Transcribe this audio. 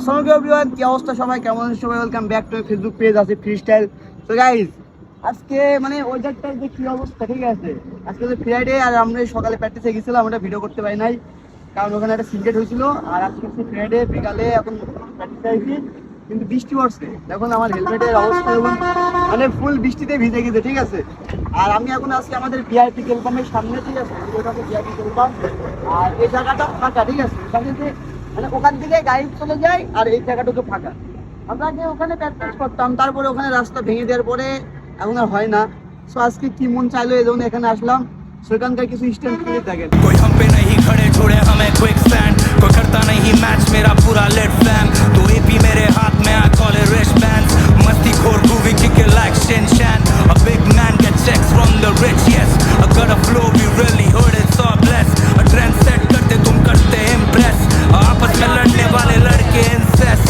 আসসালামু আলাইকুম এভরিওয়ান, কি অবস্থা সবাই, কেমন আছেন সবাই? Welcome back to Facebook page আছে ফ্রিস্টাইল। তো গাইস, আজকে মানে ওয়েদারটার যে কি অবস্থা, ঠিক আছে, আজকে তো ফ্রাইডে আর আমরা সকালে প্র্যাকটিসে গেছিলাম, আমরা ভিডিও করতে পারি নাই কারণ ওখানে একটা সিনকেট হয়েছিল। আর আজকে হচ্ছে ফ্রাইডে, বিকালে এখন প্র্যাকটিসে আইছি, কিন্তু বৃষ্টি পড়ছে। দেখুন আমার হেলমেটের অবস্থা এবং মানে ফুল বৃষ্টিতে ভিজে গেছে, ঠিক আছে। আর আমি এখন আজকে আমাদের ভিআইপি তেল পাম্পের সামনে, ঠিক আছে, ওটা ভিআইপি তেল পাম্প। আর এই জায়গাটা ফাঁকা, ঠিক আছে, মানে ওখান থেকে গাড়ি চলে যায় আর এই জায়গাটুকু ফাঁকা। আমরা যে ওখানে প্র্যাকটিস করতাম, তারপরে ওখানে রাস্তা ভেঙে দেওয়ার পরে এখন আর হয় না। সো আজকে কি মন চাইলো এই জন্য এখানে আসলাম। সেখানকার কিছু স্ট্যান্ড করে দেখেন। कोई हम पे नहीं खड़े छोड़े हमें क्विक स्टैंड, कोई करता नहीं मैच मेरा पूरा लेट फ्लैम, तो एपी मेरे हाथ में I call it rich band, मस्ती खोर ग्रूवी किक इट लाइक शिन शैन, a big man get checks from the rich, yes I got a flow we really heard it so bless, a trend set करते तुम करते impress, आपस में लड़ने वाले लड़के incest,